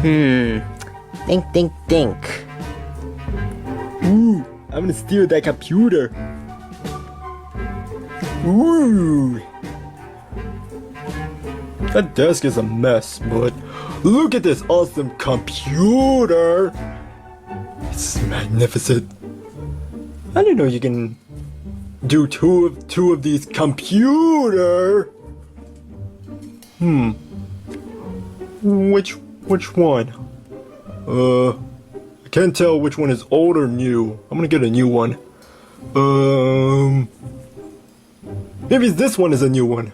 Think. Ooh, I'm gonna steal that computer. Ooh. That desk is a mess, but look at this awesome computer. It's magnificent. I didn't know you can do two of these computer. Which one? I can't tell which one is old or new. I'm gonna get a new one. Maybe this one is a new one.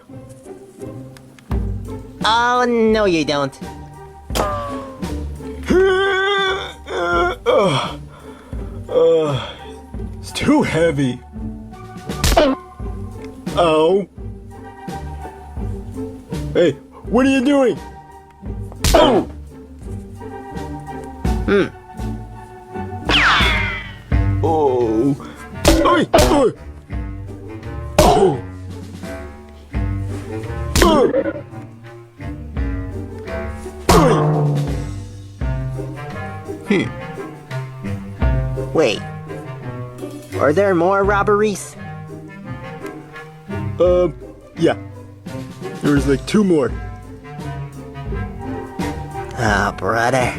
Oh, no you don't. It's too heavy. Ow. Hey, what are you doing? Oh! Oh. Oi! Oi! Oh! Wait. Are there more robberies? Yeah. There was like 2 more. Oh, brother.